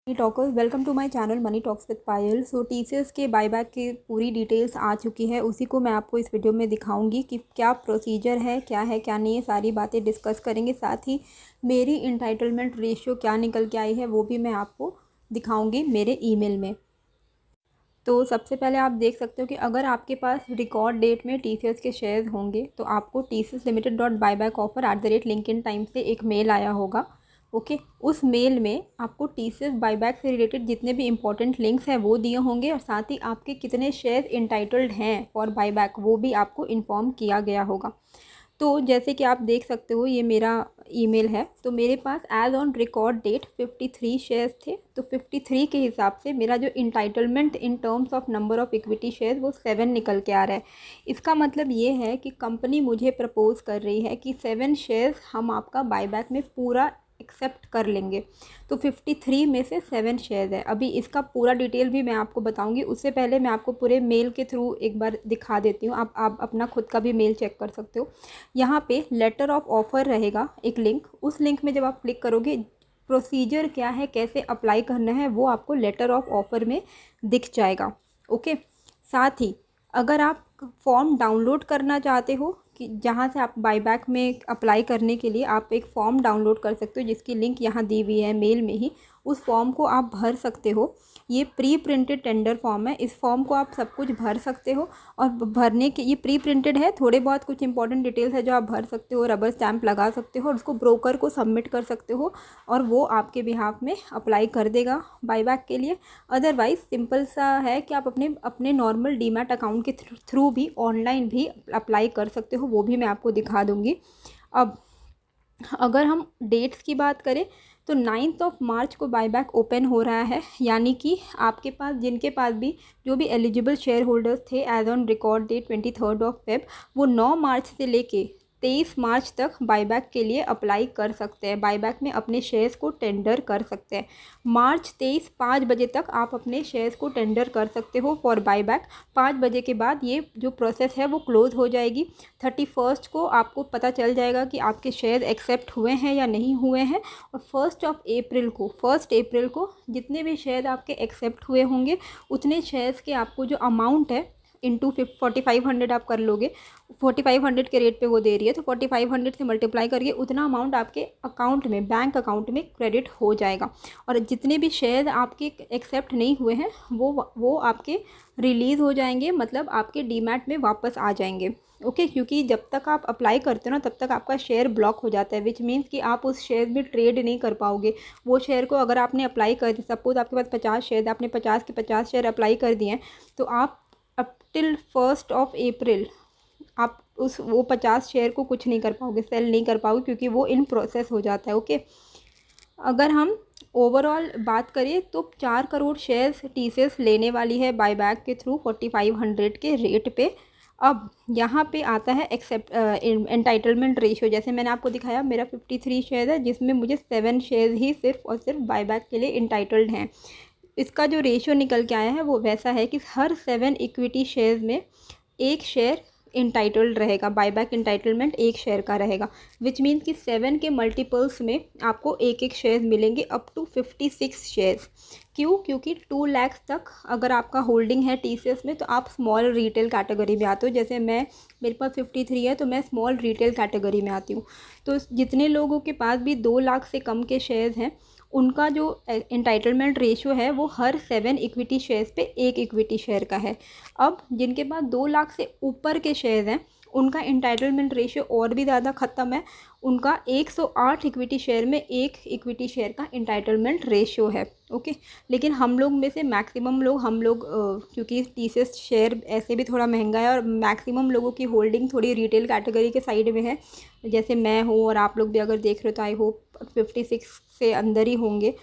Money talkers welcome to my channel money talks with Payal. So TCS के buyback की पूरी details आ चुकी है, उसी को मैं आपको इस वीडियो में दिखाऊंगी कि क्या प्रोसीजर है क्या नहीं है, सारी बातें डिस्कस करेंगे। साथ ही मेरी इंटाइटलमेंट रेशियो क्या निकल के आई है वो भी मैं आपको दिखाऊंगी मेरे ईमेल में। तो सबसे पहले आप देख सकते हो कि अगर आपके पास रिकॉर्ड डेट में टीसीएस के शेयर्स होंगे तो आपको tcslimited.buyback-offer@linkedin टाइम से एक मेल आया होगा। ओके, उस मेल में आपको टीसीएस बायबैक से रिलेटेड जितने भी इंपॉर्टेंट लिंक्स हैं वो दिए होंगे और साथ ही आपके कितने शेयर इंटाइटल्ड हैं फॉर बायबैक वो भी आपको इन्फॉर्म किया गया होगा। तो जैसे कि आप देख सकते हो ये मेरा ईमेल है, तो मेरे पास as on record date 53 shares थे। तो 53 के हिसाब से मेरा जो entitlement in terms of number of equity shares वो 7 निकल के आ रहा है। इसका मतलब ये है कि कंपनी मुझे प्रपोज कर रही है कि 7 शेयर्स हम आपका बायबैक में पूरा एक्सेप्ट कर लेंगे। तो 53 में से 7 शेयर्स है। अभी इसका पूरा डिटेल भी मैं आपको बताऊंगी, उससे पहले मैं आपको पूरे मेल के थ्रू एक बार दिखा देती हूँ। आप अपना खुद का भी मेल चेक कर सकते हो। यहाँ पे लेटर ऑफ ऑफ़र रहेगा एक लिंक, उस लिंक में जब आप क्लिक करोगे प्रोसीजर क्या है, कैसे अप्लाई करना है, वो आपको लेटर ऑफ ऑफ़र में दिख जाएगा। ओके, साथ ही अगर आप फॉर्म डाउनलोड करना चाहते हो कि जहाँ से आप बायबैक में अप्लाई करने के लिए आप एक फ़ॉर्म डाउनलोड कर सकते हो, जिसकी लिंक यहाँ दी हुई है मेल में ही। उस फॉर्म को आप भर सकते हो। ये प्री प्रिंटेड टेंडर फॉर्म है, इस फॉर्म को आप सब कुछ भर सकते हो। और भरने के ये प्री प्रिंटेड है, थोड़े बहुत कुछ इंपॉर्टेंट डिटेल्स है जो आप भर सकते हो, रबर स्टैम्प लगा सकते हो और उसको ब्रोकर को सबमिट कर सकते हो और वो आपके बिहाफ में अप्लाई कर देगा बायबैक के लिए। अदरवाइज़ सिंपल सा है कि आप अपने अपने नॉर्मल डीमैट अकाउंट के थ्रू भी ऑनलाइन भी अप्लाई कर सकते हो, वो भी मैं आपको दिखा दूँगी। अब अगर हम डेट्स की बात करें तो 9 मार्च को बायबैक ओपन हो रहा है, यानी कि आपके पास जिनके पास भी जो भी एलिजिबल शेयर होल्डर्स थे as on record date 23 Feb, वो 9 मार्च से लेके 23 मार्च तक बायबैक के लिए अप्लाई कर सकते हैं, बायबैक में अपने शेयर्स को टेंडर कर सकते हैं। मार्च 23 5 बजे तक आप अपने शेयर्स को टेंडर कर सकते हो फॉर बायबैक। 5 बजे के बाद ये जो प्रोसेस है वो क्लोज़ हो जाएगी। 31 को आपको पता चल जाएगा कि आपके शेयर एक्सेप्ट हुए हैं या नहीं हुए हैं। और 1 अप्रैल को जितने भी शेयर आपके एक्सेप्ट हुए होंगे उतने शेयर्स के आपको जो अमाउंट है इंटू 4500 आप कर लोगे। 4500 के रेट पे वो दे रही है, तो 4500 से मल्टीप्लाई करिए, उतना अमाउंट आपके अकाउंट में, बैंक अकाउंट में क्रेडिट हो जाएगा। और जितने भी शेयर आपके एक्सेप्ट नहीं हुए हैं वो आपके रिलीज़ हो जाएंगे, मतलब आपके डीमैट में वापस आ जाएंगे। ओके, क्योंकि जब तक आप अप्लाई करते हो ना तब तक आपका शेयर ब्लॉक हो जाता है, विच मीन्स कि आप उस शेयर में ट्रेड नहीं कर पाओगे। वो शेयर को अगर आपने अप्लाई कर, सपोज आपके पास 50 शेयर, आपने 50 के 50 शेयर अप्लाई कर दिए हैं, तो आप अप टिल 1 अप्रैल आप वो 50 शेयर को कुछ नहीं कर पाओगे, सेल नहीं कर पाओगे, क्योंकि वो इन प्रोसेस हो जाता है। ओके, अगर हम ओवरऑल बात करें तो 4 करोड़ शेयर्स टीसीएस लेने वाली है बायबैक के थ्रू 4500 के रेट पे। अब यहाँ पे आता है एक्सेप्ट एंटाइटलमेंट रेशियो। जैसे मैंने आपको दिखाया मेरा 53 शेयर है, जिसमें मुझे 7 शेयर ही सिर्फ और सिर्फ बायबैक के लिए इंटाइटल्ड हैं। इसका जो रेशियो निकल के आया है वो वैसा है कि हर 7 इक्विटी शेयर्स में एक शेयर इंटाइटल्ड रहेगा, बायबैक इंटाइटलमेंट एक शेयर का रहेगा, विच मीन्स कि 7 के मल्टीपल्स में आपको एक शेयर मिलेंगे अप टू 56 शेयर्स। क्यों? क्योंकि 2 लाख तक अगर आपका होल्डिंग है टीसीएस में तो आप स्मॉल रिटेल कैटेगरी में आते हो। जैसे मेरे पास 53 है तो मैं स्मॉल रिटेल कैटेगरी में आती हूँ। तो जितने लोगों के पास भी 2 लाख से कम के शेयर्स हैं उनका जो एंटाइटलमेंट रेशियो है वो हर 7 इक्विटी शेयर्स पे एक इक्विटी शेयर का है। अब जिनके पास 2 लाख से ऊपर के शेयर्स हैं उनका एंटाइटलमेंट रेशियो और भी ज़्यादा ख़त्म है। उनका 108 इक्विटी शेयर में एक इक्विटी शेयर का एंटाइटलमेंट रेशियो है। ओके, लेकिन हम लोग में से मैक्सिमम लोग क्योंकि टीसीएस शेयर ऐसे भी थोड़ा महंगा है और मैक्सिमम लोगों की होल्डिंग थोड़ी रिटेल कैटेगरी के साइड में है, जैसे मैं हूँ और आप लोग भी अगर देख रहे हो तो आई होप 56 से अंदर ही होंगे।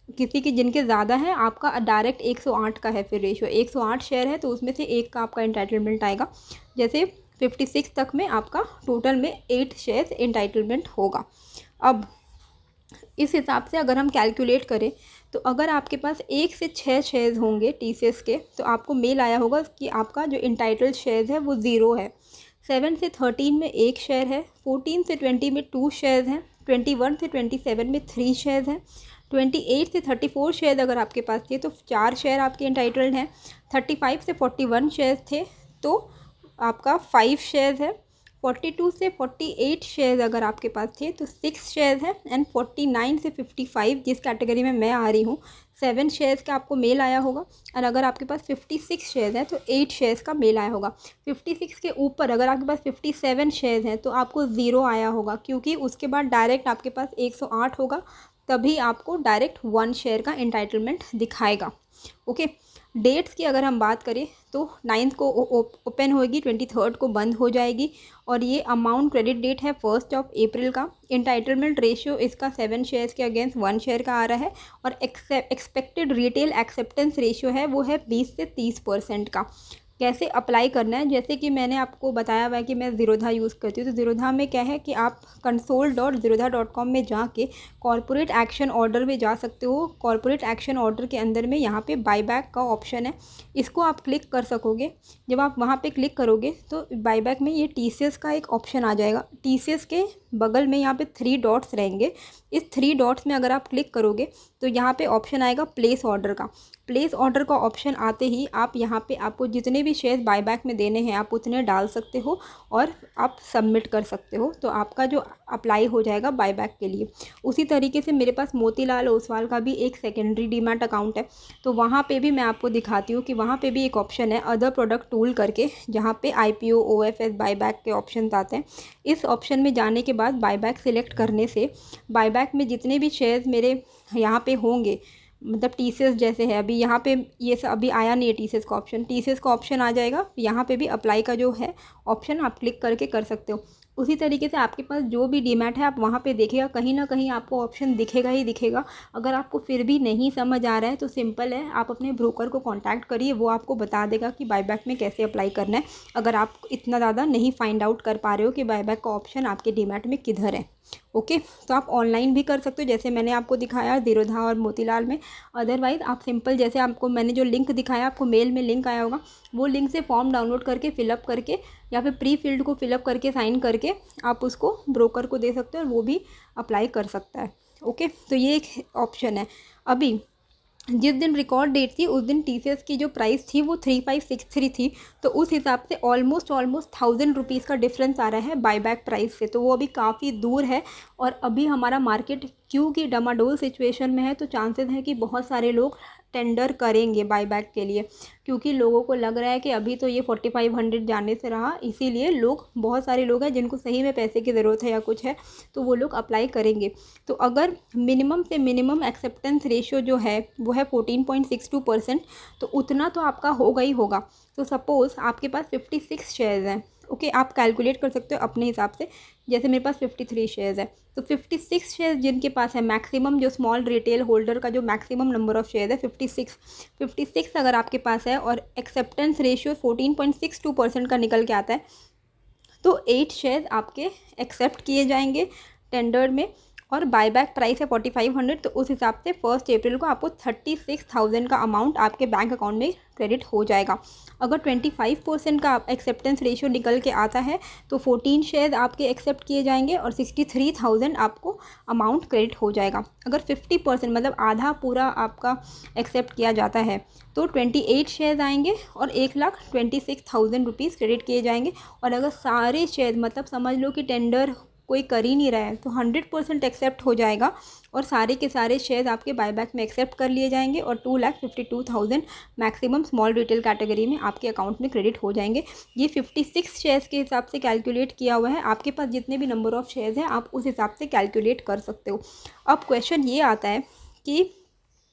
किसी की जिनके ज़्यादा है आपका डायरेक्ट 108 का है, फिर रेशियो 108 शेयर है तो उसमें से एक का आपका एंटाइटलमेंट आएगा। जैसे 56 तक में आपका टोटल में 8 शेयर्स एंटाइटलमेंट होगा। अब इस हिसाब से अगर हम कैलकुलेट करें तो अगर आपके पास 1 से 6 शेयर्स होंगे टीसीएस के तो आपको मेल आया होगा कि आपका जो इंटाइटल्ड शेयर्स है वो 0 है। 7 से 13 में 1 शेयर है, 14 से 20 में 2 शेयर्स हैं, 21 से 27 में 3 शेयर्स हैं, 28 से 34 शेयर अगर आपके पास थे तो 4 शेयर आपके इंटाइटल्ड हैं। 35 से 41 शेयर थे तो आपका 5 शेयर है। 42 से 48 शेयर अगर आपके पास थे तो 6 शेयर है। एंड 49 से 55 जिस कैटेगरी में मैं आ रही हूँ 7 शेयर्स का आपको मेल आया होगा। और अगर आपके पास 56 शेयर्स हैं तो 8 शेयर्स का मेल आया होगा। 56 के ऊपर अगर आपके पास 57 शेयर्स हैं तो आपको 0 आया होगा, क्योंकि उसके बाद डायरेक्ट आपके पास 108 होगा, तभी आपको डायरेक्ट 1 शेयर का एंटाइटलमेंट दिखाएगा। ओके, डेट्स की अगर हम बात करें तो 9th को ओपन होगी, 23rd को बंद हो जाएगी। और ये अमाउंट क्रेडिट डेट है 1 अप्रैल का। एंटाइटलमेंट रेशियो इसका 7 शेयर्स के अगेंस्ट 1 शेयर का आ रहा है। और एक्सपेक्टेड रिटेल एक्सेप्टेंस रेशियो है वो है 20 से 30% का। कैसे अप्लाई करना है, जैसे कि मैंने आपको बताया हुआ है कि मैं ज़ीरोधा यूज़ करती हूँ। तो ज़ीरोधा में क्या है कि आप console.zerodha.com में जाके कॉर्पोरेट एक्शन ऑर्डर में जा सकते हो। कॉर्पोरेट एक्शन ऑर्डर के अंदर में यहाँ पे बाईबैक का ऑप्शन है, इसको आप क्लिक कर सकोगे। जब आप वहाँ पे क्लिक करोगे तो बाईबैक में ये TCS का एक ऑप्शन आ जाएगा। TCS के बगल में यहाँ पे 3 डॉट्स रहेंगे। इस 3 डॉट्स में अगर आप क्लिक करोगे तो यहाँ पे ऑप्शन आएगा प्लेस ऑर्डर का। प्लेस ऑर्डर का ऑप्शन आते ही आप यहाँ पे आपको जितने भी शेयर बायबैक में देने हैं आप उतने डाल सकते हो और आप सबमिट कर सकते हो। तो आपका जो अप्लाई हो जाएगा बायबैक के लिए। उसी तरीके से मेरे पास मोतीलाल ओसवाल का भी एक सेकेंडरी डीमैट अकाउंट है, तो वहाँ पे भी मैं आपको दिखाती हूँ कि वहाँ पे भी एक ऑप्शन है अदर प्रोडक्ट टूल करके, जहाँ पे IPO OFS बायबैक के ऑप्शन आते हैं। इस ऑप्शन में जाने के बाद बायबैक सिलेक्ट करने से बायबैक में जितने भी शेयर्स मेरे यहाँ पे होंगे, मतलब TCS जैसे है अभी यहाँ पे ये सब अभी आया नहीं है TCS का ऑप्शन, TCS का ऑप्शन आ जाएगा। यहाँ पे भी अप्लाई का जो है ऑप्शन आप क्लिक करके कर सकते हो। उसी तरीके से आपके पास जो भी डीमैट है आप वहाँ पे देखिएगा, कहीं ना कहीं आपको ऑप्शन दिखेगा ही दिखेगा। अगर आपको फिर भी नहीं समझ आ रहा है तो सिंपल है, आप अपने ब्रोकर को कांटेक्ट करिए, वो आपको बता देगा कि बायबैक में कैसे अप्लाई करना है, अगर आप इतना ज़्यादा नहीं फाइंड आउट कर पा रहे हो कि बायबैक का ऑप्शन आपके डीमैट में किधर है। ओके, तो आप ऑनलाइन भी कर सकते हो जैसे मैंने आपको दिखाया ज़ीरोधा और मोतीलाल में। अदरवाइज़ आप सिंपल जैसे आपको मैंने जो लिंक दिखाया, आपको मेल में लिंक आया होगा, वो लिंक से फॉर्म डाउनलोड करके फिलअप करके या फिर प्री फील्ड को फिलअप करके साइन करके आप उसको ब्रोकर को दे सकते हो और वो भी अप्लाई कर सकता है। ओके, तो ये एक ऑप्शन है। अभी जिस दिन रिकॉर्ड डेट थी उस दिन TCS की जो प्राइस थी वो 3563 थी, तो उस हिसाब से ऑलमोस्ट 1000 रुपीज़ का डिफरेंस आ रहा है बायबैक प्राइस से, तो वो अभी काफ़ी दूर है। और अभी हमारा मार्केट क्योंकि डमाडोल सिचुएशन में है तो चांसेस हैं कि बहुत सारे लोग टेंडर करेंगे बायबैक के लिए, क्योंकि लोगों को लग रहा है कि अभी तो ये 4500 जाने से रहा, इसीलिए लोग बहुत सारे लोग हैं जिनको सही में पैसे की ज़रूरत है या कुछ है तो वो लोग अप्लाई करेंगे। तो अगर मिनिमम से मिनिमम एक्सेप्टेंस रेशियो जो है वो है 14.62%, तो उतना तो आपका होगा ही होगा। तो सपोज़ आपके पास 56 शेयर्स हैं, ओके, आप कैलकुलेट कर सकते हो अपने हिसाब से। जैसे मेरे पास 53 शेयर्स है तो 56 शेयर्स जिनके पास है, मैक्सिमम जो स्मॉल रिटेल होल्डर का जो मैक्सिमम नंबर ऑफ़ शेयर है 56 अगर आपके पास है और एक्सेप्टेंस रेशियो 14.62% का निकल के आता है, तो 8 शेयर्स आपके एक्सेप्ट किए जाएंगे टेंडर में। और बायबैक प्राइस है 4500, तो उस हिसाब से 1 अप्रैल को आपको 36,000 का अमाउंट आपके बैंक अकाउंट में क्रेडिट हो जाएगा। अगर 25% का एक्सेप्टेंस रेशियो निकल के आता है तो 14 शेयर आपके एक्सेप्ट किए जाएंगे और 63,000 आपको अमाउंट क्रेडिट हो जाएगा। अगर 50% मतलब आधा पूरा आपका एक्सेप्ट किया जाता है तो 28 शेयर आएंगे और 1,26,000 रुपीज़ क्रेडिट किए जाएंगे। और अगर सारे शेयर मतलब समझ लो कि टेंडर कोई कर ही नहीं रहा है तो 100% एक्सेप्ट हो जाएगा और सारे के सारे शेयर्स आपके बायबैक में एक्सेप्ट कर लिए जाएंगे और 2,52,000 मैक्सिमम स्मॉल रिटेल कैटेगरी में आपके अकाउंट में क्रेडिट हो जाएंगे। ये 56 शेयर्स के हिसाब से कैलकुलेट किया हुआ है, आपके पास जितने भी नंबर ऑफ़ शेयर्स हैं आप उस हिसाब से कैलकुलेट कर सकते हो। अब क्वेश्चन ये आता है कि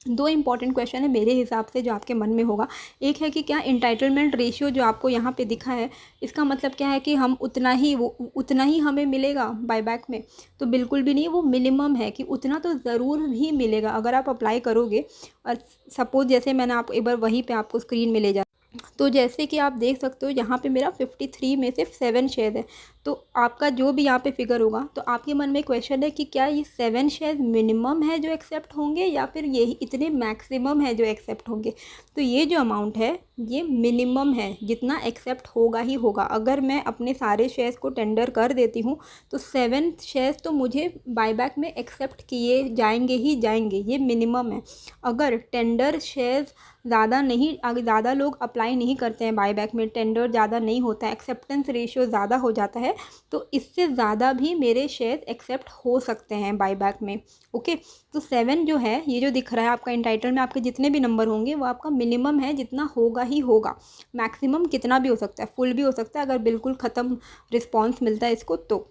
2 इंपॉर्टेंट क्वेश्चन है मेरे हिसाब से जो आपके मन में होगा। एक है कि क्या इंटाइटलमेंट रेशियो जो आपको यहाँ पे दिखा है इसका मतलब क्या है कि हम उतना ही हमें मिलेगा बायबैक में? तो बिल्कुल भी नहीं, वो मिनिमम है कि उतना तो ज़रूर ही मिलेगा अगर आप अप्लाई करोगे। और सपोज जैसे मैंने आप एक बार वहीं पे आपको स्क्रीन में ले जा, तो जैसे कि आप देख सकते हो यहाँ पे मेरा 53 में से 7 शेयर है, तो आपका जो भी यहाँ पे फिगर होगा, तो आपके मन में क्वेश्चन है कि क्या ये 7 शेयर मिनिमम है जो एक्सेप्ट होंगे या फिर यही इतने मैक्सिमम है जो एक्सेप्ट होंगे। तो ये जो अमाउंट है ये मिनिमम है, जितना एक्सेप्ट होगा ही होगा। अगर मैं अपने सारे शेयर्स को टेंडर कर देती हूँ तो 7 शेयर्स तो मुझे बायबैक में एक्सेप्ट किए जाएंगे ही जाएंगे, ये मिनिमम है। अगर टेंडर शेयर्स ज़्यादा लोग अप्लाई नहीं करते हैं बायबैक में, टेंडर ज़्यादा नहीं होता है, एक्सेप्टेंस रेशियो ज़्यादा हो जाता है, तो इससे ज़्यादा भी मेरे शेयर एक्सेप्ट हो सकते हैं बायबैक में। ओके, तो 7 जो है, ये जो दिख रहा है आपका इंटाइटल में, आपके जितने भी नंबर होंगे वो आपका मिनिमम है, जितना होगा ही होगा। मैक्सिमम कितना भी हो सकता है, फुल भी हो सकता है अगर बिल्कुल ख़त्म रिस्पॉन्स मिलता है इसको तो।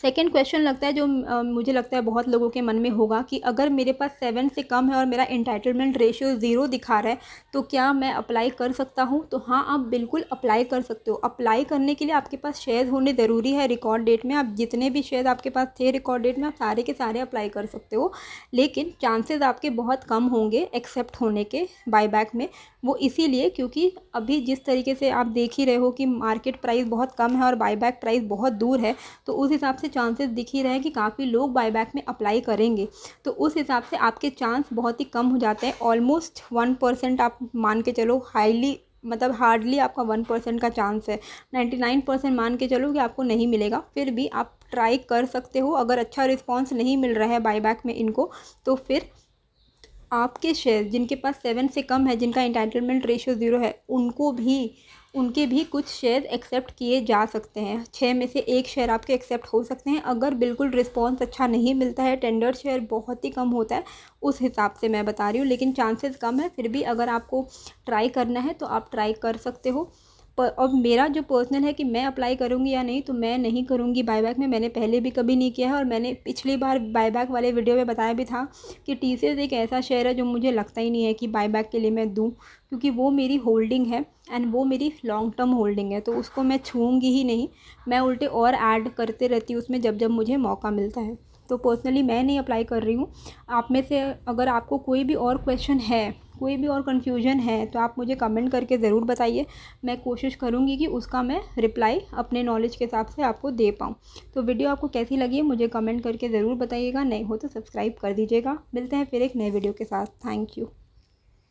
सेकेंड क्वेश्चन लगता है जो मुझे लगता है बहुत लोगों के मन में होगा कि अगर मेरे पास 7 से कम है और मेरा एंटाइटलमेंट रेशियो 0 दिखा रहा है तो क्या मैं अप्लाई कर सकता हूँ। तो हाँ, आप बिल्कुल अप्लाई कर सकते हो। अप्लाई करने के लिए आपके पास शेयर होने ज़रूरी है रिकॉर्ड डेट में। आप जितने भी शेयर आपके पास थे रिकॉर्ड डेट में, आप सारे के सारे अप्लाई कर सकते हो, लेकिन चांसेस आपके बहुत कम होंगे एक्सेप्ट होने के बायबैक में। वो इसीलिए क्योंकि अभी जिस तरीके से आप देख ही रहे हो कि मार्केट प्राइस बहुत कम है और बायबैक प्राइस बहुत दूर है, तो उस हिसाब से चांसेस दिख ही रहे हैं कि काफ़ी लोग बायबैक में अप्लाई करेंगे। तो उस हिसाब से आपके चांस बहुत ही कम हो जाते हैं। ऑलमोस्ट 1% आप मान के चलो, हाईली मतलब हार्डली आपका 1% का चांस है। 99% मान के चलो कि आपको नहीं मिलेगा, फिर भी आप ट्राई कर सकते हो। अगर अच्छा रिस्पॉन्स नहीं मिल रहा है बायबैक में इनको, तो फिर आपके शेयर जिनके पास 7 से कम है, जिनका एंटाइटलमेंट रेशियो 0 है, उनके भी कुछ शेयर एक्सेप्ट किए जा सकते हैं। 6 में से 1 शेयर आपके एक्सेप्ट हो सकते हैं अगर बिल्कुल रिस्पॉन्स अच्छा नहीं मिलता है, टेंडर शेयर बहुत ही कम होता है, उस हिसाब से मैं बता रही हूँ। लेकिन चांसेस कम है, फिर भी अगर आपको ट्राई करना है तो आप ट्राई कर सकते हो। पर अब मेरा जो पर्सनल है कि मैं अप्लाई करूँगी या नहीं, तो मैं नहीं करूँगी बायबैक में। मैंने पहले भी कभी नहीं किया है और मैंने पिछली बार बायबैक वाले वीडियो में बताया भी था कि टीसीएस एक ऐसा शेयर है जो मुझे लगता ही नहीं है कि बायबैक के लिए मैं दूँ, क्योंकि वो मेरी होल्डिंग है एंड वो मेरी लॉन्ग टर्म होल्डिंग है, तो उसको मैं छूऊंगी ही नहीं। मैं उल्टे और ऐड करते रहती हूँ उसमें जब जब मुझे मौका मिलता है। तो पर्सनली मैं नहीं अप्लाई कर रही हूँ। आप में से अगर आपको कोई भी और क्वेश्चन है, कोई भी और कन्फ्यूजन है, तो आप मुझे कमेंट करके ज़रूर बताइए। मैं कोशिश करूँगी कि उसका मैं रिप्लाई अपने नॉलेज के हिसाब से आपको दे पाऊँ। तो वीडियो आपको कैसी लगी है मुझे कमेंट करके ज़रूर बताइएगा। नए हो तो सब्सक्राइब कर दीजिएगा। मिलते हैं फिर एक नए वीडियो के साथ। Thank you.